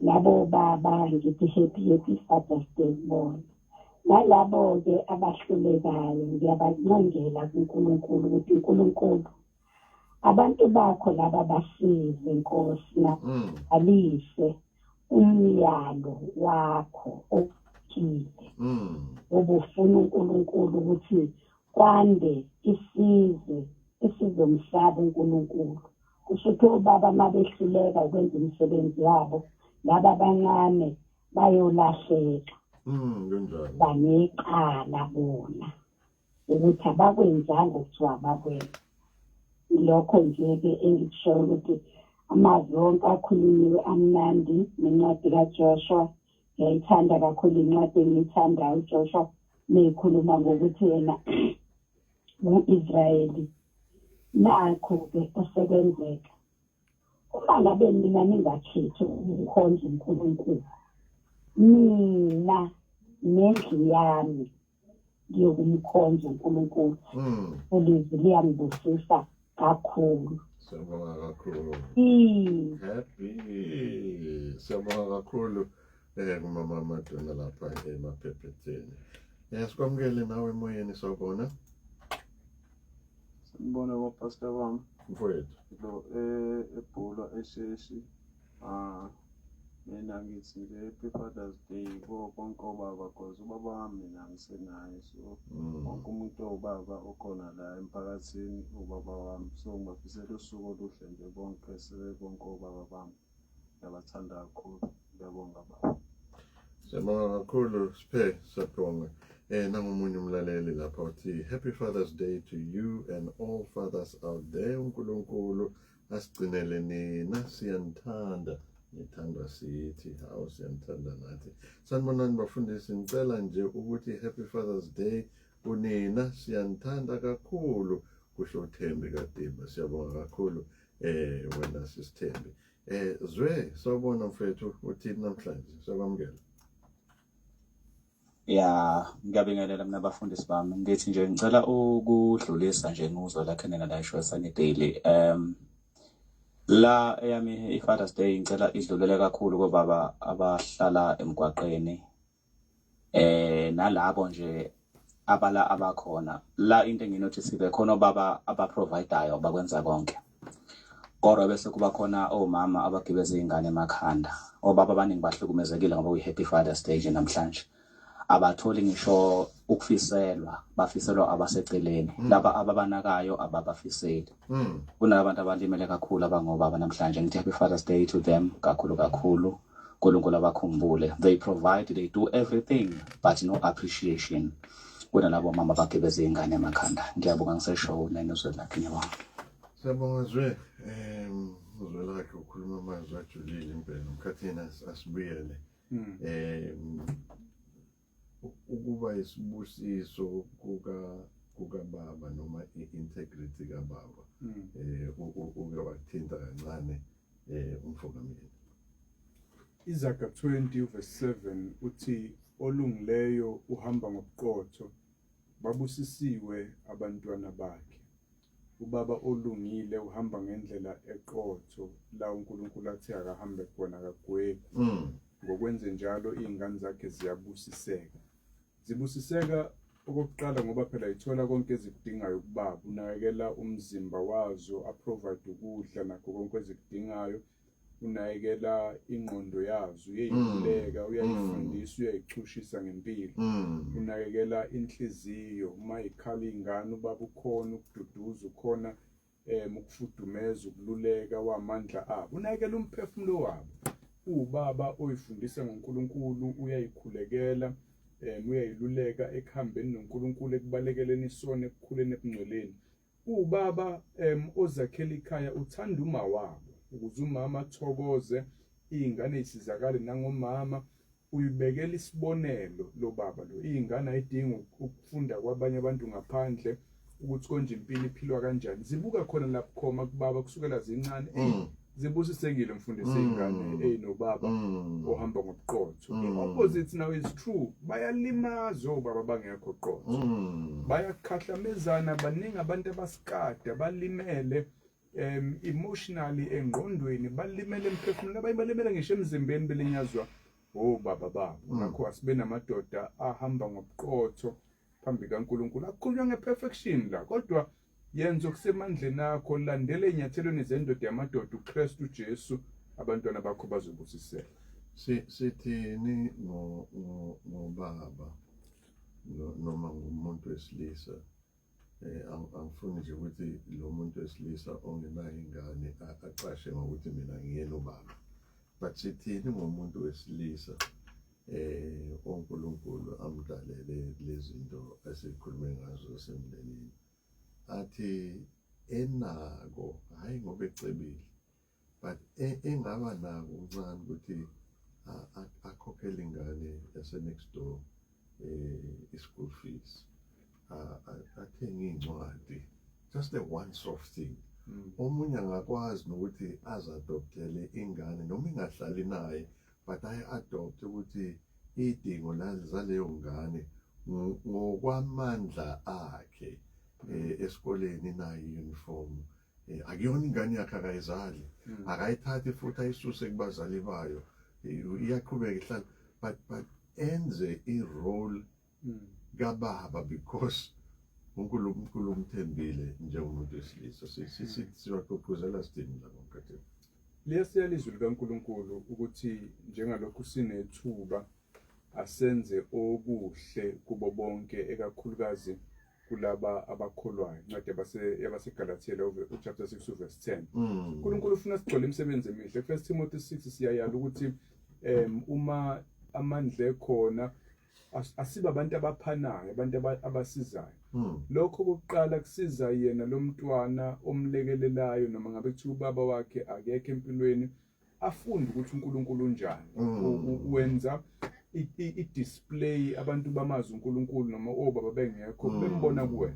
Labo baba ngithi happy Father's Day bona. Nalabo-ke abahlulekayo ngiyabacengela kuNkulunkulu ukuthi uNkulunkulu abantu bakho laba basize Nkosi na alise umyalo wakho okile. Ubufuna uNkulunkulu ukuthi kwande isizwe esizomhlaba uNkulunkulu. Kushuthi obaba mabehluleka ukwenza umsebenzi wabo laba abancane bayolahleka. Baneqala bona ukuthi abakwenzanga okuthiwa abakwenza. Lokho nje-ke engikushoyo ukuthi amazwi onke akhulunyiwe amnandi nencwadi kaJoshua. Ngiyayithanda kakhulu incwadi engiyithandayo uJoshua neyikhuluma ngokuthi yena u-Israyeli nakho-ke osekwenzeka. Uma ngabe mina ningakhethi ukukhonza uNkulunkulu, mina nendlu yami ngiyokumkhonza uNkulunkulu. Ulizwi liyangibusisa kakhulu. Siyabonga kakhulu. Siyabonga kakhulu kumama Madonna lapha emaphepheteni. Sikwamukele nawe emoyeni sawubona. Sanibona bapastor bami. Mfowethu. Lo eBhula eSheshi. Mina ngithi nje happy Father's Day kubo bonke obaba because ubaba wami mina ngisenaye so wonke umuntu owubaba okhona la emphakathini ubaba wami so ngibafisela usuku oluhle nje bonke bonke obaba bami ngiyabathanda kakhulu ngiyabonga baba. Siyabonga kakhulu Siphe Sapronga. Nangomunye umlaleli lapha uthi happy Father's Day to you and all fathers out there. uNkulunkulu asigcinele nina siyanthanda. Ngithanda sithi hawu siyanthanda nathi. Sanibonani bafundisi ngicela nje ukuthi happy Father's Day kunina siyanthanda kakhulu kusho uThembi kaDimba. Siyabonga kakhulu wena sisithembi. Zwe sawubona mfethu uthini namhlanje? Siyakwamukela. Ya, ngiyabingelela mina abafundisi bami. Ngithi nje ngicela ukudlulisa nje nguzwe lakhe nina la eShowe Sunny Daily. La eyami i-Father's Day ngicela idlulele kakhulu kobaba abahlala emgwaqeni. Nalabo nje abakhona. La into enginothisiwe khona obaba abaprovidayo bakwenza konke. Kodwa bese kuba khona omama abagibeza izingane emakhanda. Obaba abaningi bahlukumezekile ngoba uyi-Happy Father's Day nje namhlanje. Abatholi ngisho ukufiselwa, bafiselwa abaseceleni. Laba ababanakayo ababafiseli. Kunabantu abalimele kakhulu abangobaba namhlanje. Ngithi Happy Father's Day to them kakhulu. uNkulunkulu abakhumbule. They provide, they do everything, but no appreciation. Kunalabo mama abagibeza izingane emakhanda. Ngiyabonga ngiseshow nenizwe lakhe ngiyabonga. Siyabonga Zwe. Uzwe lakhe ukhuluma amazwi ajulile impela. Umkhathini asibuyele. Ukuba isibusiso kuka-baba noma i-integrity kababa uke wathinta kancane umfokameli. Izaga 20:7 uthi olungileyo uhamba ngobuqotho, babusisiwe abantwana bakhe. Ubaba olungile uhamba ngendlela eqotho la uNkulunkulu athi akahambe khona akagwebi. Ngokwenze njalo izingane zakhe ziyabusiseka. Zibusiseka okokuqala ngoba phela ithola konke ezikudingayo kubaba, unakekela umzimba wazo, aprovide ukudla nakho konke ezikudingayo, unakekela ingqondo yazo, uyayiluleka, uyayifundisa, uyayichushisa ngempilo. Unakekela inhliziyo, uma ikhala ingane ubaba ukhona ukududuza, ukhona ukufudumeza, ukululeka wamandla abo. Unakekela umphefumulo wabo. Ubaba oyifundisa ngoNkulunkulu, uyayikhulekela, uyayiluleka ekuhambeni noNkulunkulu, ekubalekeleni isona, ekukhuleni ebungcweleni. Ubaba ozakhela ikhaya, uthanda uma wabo, ukuze umama athokoze, izingane zisizakale nangomama. Uyibekela isibonelo lo baba lo. Izingane ayidingi ukufunda kwabanye abantu ngaphandle ukuthi konje impilo iphilwa kanjani. Zibuka khona lapho khoma kubaba kusukela zincane. Zibusisekile mfundisi izingane nobaba ohamba ngobuqotho. Opposite now is true. Bayalimaza obaba bangekho qotho. Bayakhahlamezana, baningi abantu abasikade, balimele emotionally engqondweni, balimele emphefumulweni, abanye balimele ngisho emzimbeni belinyazwa obaba babo. Ngakho asibe namadoda ahamba ngobuqotho phambi kaNkulunkulu. Akukhulunywa ngeperfection la, kodwa yenza okusemandleni akho, landela ezinyathelweni zendoda yamadoda uKristu Jesu, abantwana bakho bazobusiseka. Sithini ngobaba noma ngumuntu wesilisa? Angifuni nje ukuthi lo muntu wesilisa ongenayo ingane aqashe ngokuthi mina ngiyena ubaba. But sithini ngomuntu wesilisa oNkulunkulu amdalele lezi zinto esikhulume ngazo semndenini? Athi enako, hayi ngoba ecebile, but engaba nako uncane ukuthi akhokhele ingane yase-next door i-school fees, athenge iy'ncwadi, just a once-off thing. Omunye angakwazi nokuthi azadoptele ingane noma ingahlali naye, but ayi-adopte ukuthi iy'dingo zaleyo ngane ngokwamandla akhe. Esikoleni nayo i-uniform, akuyona ingane yakhe akayizali, akayithathi futhi ayisuse kubazali bayo, iyaqhubeka ihlala, but enze i-role kababa because uNkulunkulu umthembile njengomuntu wesilisa. Siwagqugquzela sithini la ngomkhathini? Liyasiyala izwi likaNkulunkulu ukuthi njengalokhu sinethuba asenze okuhle kubo bonke, ekakhulukazi kulaba abakholwayo. Incwadi yabaseGalatia chapter 6 verse 10. uNkulunkulu ufuna sigcwele imisebenzi emihle. 1 Timothy 6 siyayala ukuthi uma amandla ekhona asibe abantu abaphanayo, abantu abasizayo. Lokho kokuqala kusiza yena lo mntwana omlekelelayo, noma ngabe kuthiwa ubaba wakhe akekho empilweni, afunde ukuthi uNkulunkulu unjani. Wenza i-display abantu bamazi uNkulunkulu noma obaba bengekho bembona kuwena.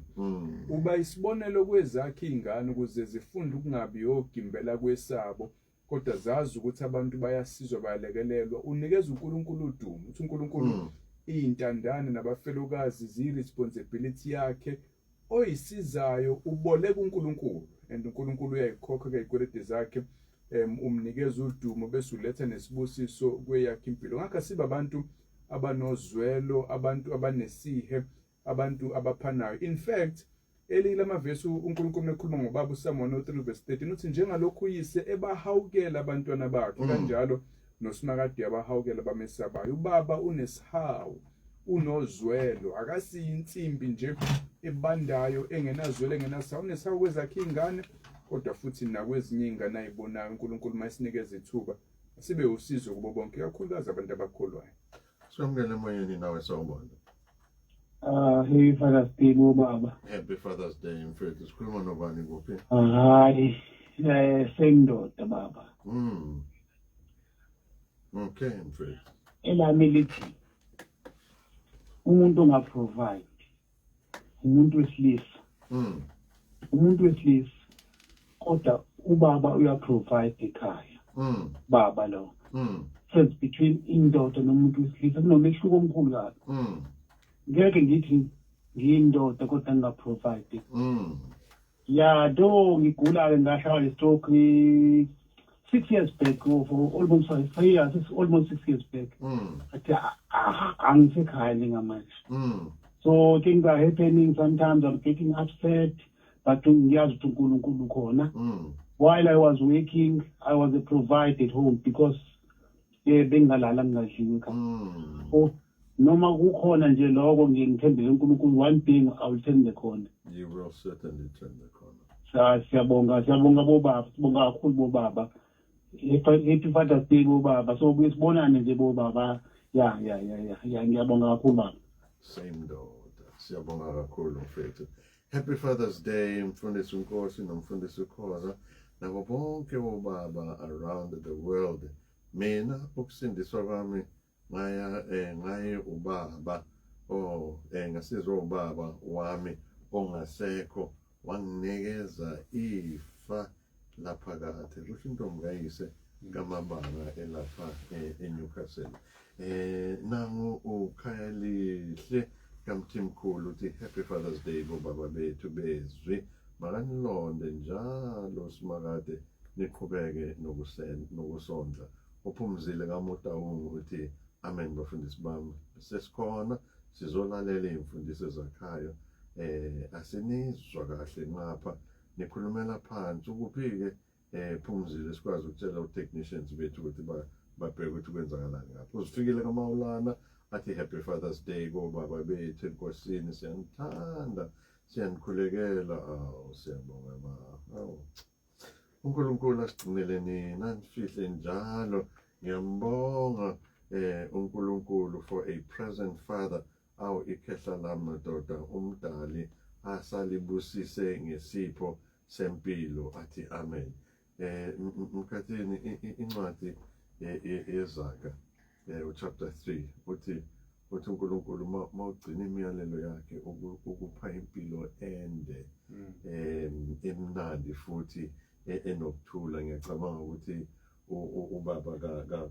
Uba isibonelo kwezakhe izingane ukuze zifunde ukungabi yogimbela kwesabo, kodwa zazi ukuthi abantu bayasizwa, bayalekelelwa. Unikeza uNkulunkulu udumo, uthi uNkulunkulu iy'ntandane nabafelokazi ziyi-responsibility yakhe oyisizayo uboleka uNkulunkulu and uNkulunkulu uyayikhokha iy'kweleti zakhe umnikeza udumo bese uletha nesibusiso kweyakhe impilo. Ngakho asibe abantu abanozwelo, abantu abanesihe, abantu abaphanayo. In fact, elinye lamavesi uNkulunkulu ekhuluma ngobaba uSamuel 3:13 uthi njengalokhu uyise ebahawukela abantwana bakhe kanjalo noSimakade abahawukela abamesabayo. Ubaba unesihawu, unozwelo, akasiyinsimbi nje ebandayo engenazwelo engenasihawu. Unesihawu kwezakhe iy'ngane kodwa futhi nakwezinye iy'ngane ay'bonayo uNkulunkulu mayesinikeza ithuba sibe usizo kubo bonke, ikakhulukazi abantu abakholwayo. Samukele emoyeni nawe sawubona. Happy Father's Day baba. Happy Father's Day mfethu. Sikhuluma nobani kuphi? Hayi, sendoda baba. Okay mfethu. Elami lithi umuntu ongaprovide umuntu wesilisa. Umuntu wesilisa kodwa ubaba uyaprovide ekhaya. Baba lo. Sense between indoda nomuntu wesilisa kunomehluko omkhulu kabi. Ngeke ngithi ngiyindoda kodwa ngingaprovide. Ya do ngigula ngahlala stroke 6 years back or almost 5 years, almost 6 years back. Athi angisekhaya ngamanje. So things are happening, sometimes I'm getting upset, but ngiyazi ukuthi uNkulunkulu khona. While I was working, I was a provider at home because bengalala ngingadliwe ekhaya. So noma kukhona nje lokho ngithembele uNkulunkulu, one thing I will turn the corner. You will certainly turn the corner. Siyabonga bobaba, sibonga kakhulu bobaba. Happy Father's Day bobaba. So sibonane nje bobaba. Ya ngiyabonga kakhulu baba. Same daughter. Siyabonga kakhulu mfethu. Happy Father's Day mfundisi uNkosi nomfundisi uKhoza nabo bonke obaba around the world. Mina ukusindiswa kwami ngaye ubaba ngasizwa ubaba wami ongasekho wanginikeza ifa laphakade. Kusho intombi kayise kaMabanga elapha eNewcastle. Nangu ukhaya lihle kamthimkhulu uthi Happy Father's Day bobaba bethu bezwi. Makanilonde njalo Simakade niqhubeke nokusondla. Uphumzile kaMotawungu uthi amen bafundisi bami. Sesikhona sizolalela iy'mfundiso zakhayo. Asinizwa kahle ngapha nikhulumela phansi ukuphi-ke Phumzile sikwazi ukutshela u-technicians bethu ukuthi babheke ukuthi kwenzakalani ngapha. Uzifikile kaMawulana athi Happy Father's Day kobaba bethu enkosini, siyanithanda siyanikhulekela. Siyabonga ma. uNkulunkulu asigcinele nina nifihle njalo. Ngiyambonga uNkulunkulu for a present father awu ikhehla lami madoda umdali asalibusise ngesipho sempilo athi amen. Mkhathini incwadi yeZaga chapter 3 uthi uNkulunkulu mawugcina imiyalelo yakhe ukupha impilo ende emnandi futhi enokuthula. Ngiyacabanga ukuthi ubaba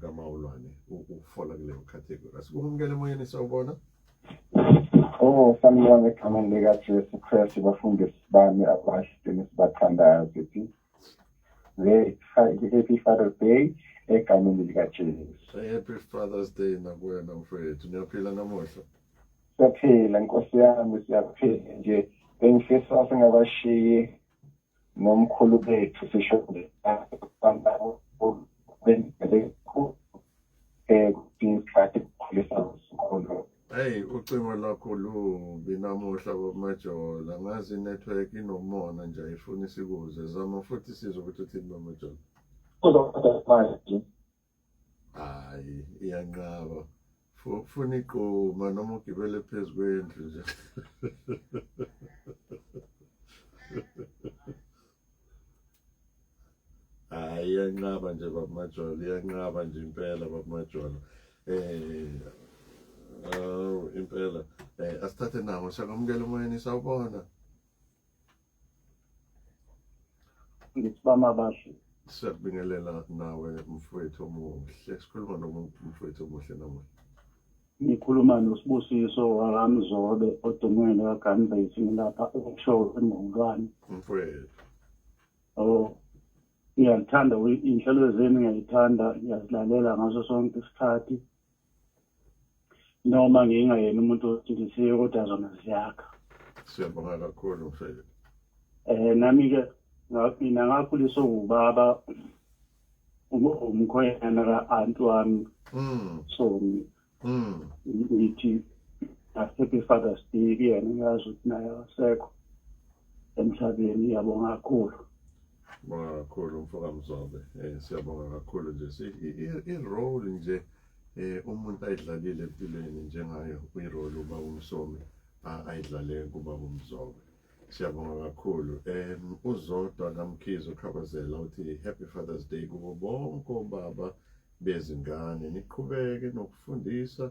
kaMawulwane ufola kuleyo category. Asikumukele emoyeni sawubona. Sanibonga egameni likaJesu Kristu bafundisi bami abahleni sibathandayo sithi Happy Father's Day egameni likaJesu. Happy Father's Day nakuwena mfowethu. Niyaphila namuhla? Siyaphila Nkosi yami, siyaphila nje. Bengifisa singabashiyi nomkhulu bethu sisho hey, ucingo lakho lubi namuhla bamajola. Ngazi network inomona nje ayifuni sikuze. Zama futhi sizwe ukuthi uthini bamajola. Hayi, iyanqaba. Funa iqoma noma ugibele phezu kwendlu nje. Hayi, iyanqaba nje bamajola, iyanqaba nje impela bamajola. Impela. Asithathe nawo siyakwamukela emoyeni sawubona. Ngisibama abahle. Siyakubingelela nawe mfowethu omuhle. Sikhuluma nomfowethu omuhle namuhla. ngikhuluma noSibusiso wakamzobe odongweni kaGanbase ngilapha eShowe eMongolwane. Mfowethu. Oh, ngiyalithanda inhlelo zenu, ngiyayithanda, ngiyazilalela ngaso sonke isikhathi. Noma ngingayena umuntu othindisiwe kodwa zona ziyakha. Siyabonga kakhulu mfowethu. Nami-ke mina ngakhuliswa ubaba umkhwenyana ka-anti wami. So ngithi Happy Father's Day kuyena, ngiyazi ukuthi naye wasekho emhlabeni. Ngiyabonga kakhulu. Bonga kakhulu mfokamzobe. Siyabonga kakhulu nje i-role nje umuntu ayidlalile empilweni njengayo i-role uba umsomi ayidlale kuba umzobe. Siyabonga kakhulu. Uzodwa kaMkhize Khabazela uthi Happy Father's Day kubo bonke obaba bezingane, niqhubeke nokufundisa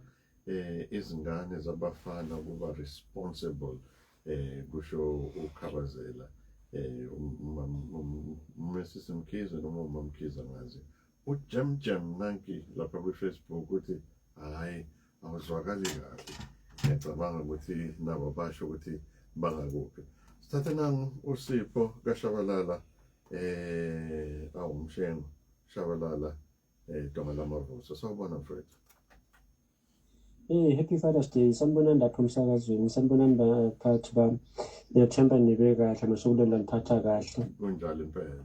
izingane zabafana kuba responsible, kusho uKhabazela. Mrs. Mkhize noma uMamkhize ngazi. Ujam nanki lapha kwi-Facebook uthi hayi awuzwakali kahle. Ngiyacabanga ukuthi nabo basho ukuthi bangakuphi. Sithathe nangu uSipho kaShabalala awumshengo Shabalala Donga Lamavuso. Sawubona mfowethu. Happy Father's Day. Sanibonani lapho emsakazweni. Sanibonani baphathi bami. Ngiyathemba nibe kahle nosuku lelo liphatha kahle. Kunjalo impela.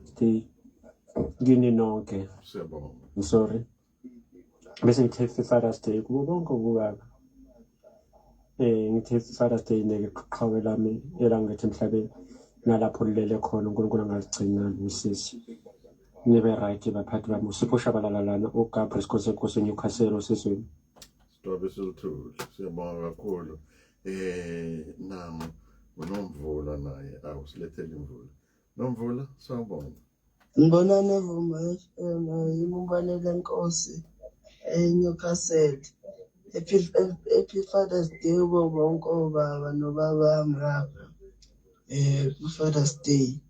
Kini nonke. Siyabonga. Sorry. Bese ngithi Happy Father's Day kubo bonke obubaba. Ngithi Happy Father's Day neqhawe lami elangithi emhlabeni nalapho lilele khona uNkulunkulu angaligcina usisi. Nibe right baphathi bami. uSipho Shabalala lana uGabriel Sikhoze Newcastle osizweni. Stobe siluthu. Siyabonga kakhulu. Nami uNomvula naye awusilethele imvula. Nomvula sawubona. Ngibonana Vuma ibumbane lenkosi eNewcastle. Happy Father's Day kubo bonke obaba nobaba mrapha. Father's Day.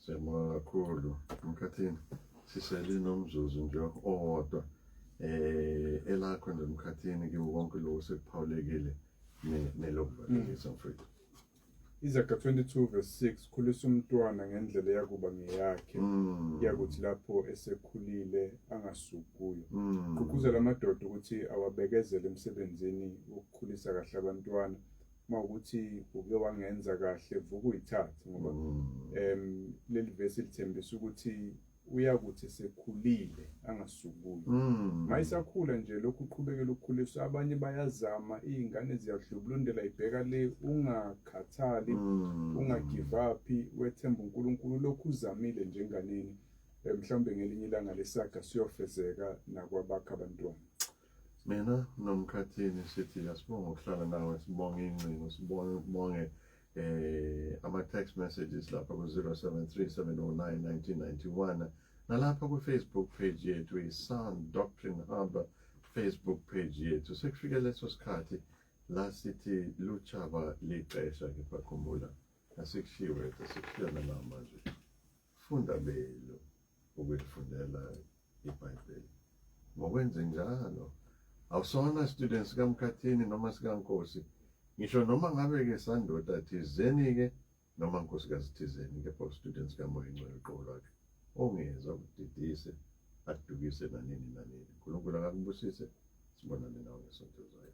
Siyabonga kakhulu. Mkhathini sisele nomzuzu nje owodwa. Elakho nje Mkhathini kiwo konke lokho sekuphawulekile nelokuvalelisa mfowethu. Izaga 22:6 khulisa umntwana ngendlela yakuba ngeyakhe, yakuthi lapho esekhulile angasukuyo. Gqugquzela amadoda ukuthi awabekezele emsebenzini ukukhulisa kahle abantwana. Mawukuthi uke wangenza kahle vuka uyithathe ngoba leli verse lithembisa ukuthi uyakuthi sekhulile angasukuyo. Mayisakhula nje lokhu uqhubekela ukukhuliswa. Abanye bayazama, izingane ziyadlubulundela ibheka le, ungakhathali, ungagive up, wethemba uNkulunkulu lokhu uzamile njenganini. Mhlawumbe ngelinye ilanga lesaga siyofezeka nakwabakho abantwana. Mina noMkhathini sithi asibonge ukuhlala nawe, sibonge ingcingo, sibonge ama-text messages lapha ku-073-709-1991 nalapha ku-Facebook page yethu i-Sound Doctrine Hub Facebook page yethu. Sekufike leso sikhathi la sithi luchaba lixesha kepha khumbula asikushiwe sikushiyana namanje. Funda belo ukulifundela iBhayibheli. Ngokwenze njalo awusona students kaMkhathini noma sikaNkosi. Ngisho noma ngabe-ke sandoda thizeni-ke noma nkosikazi thizeni kepha students kaMoya Ngcwele uqobo lwakhe ongeza ukudidise adukise nanini. uNkulunkulu akakubusise. Sibonane nawe ngesonto ezayo.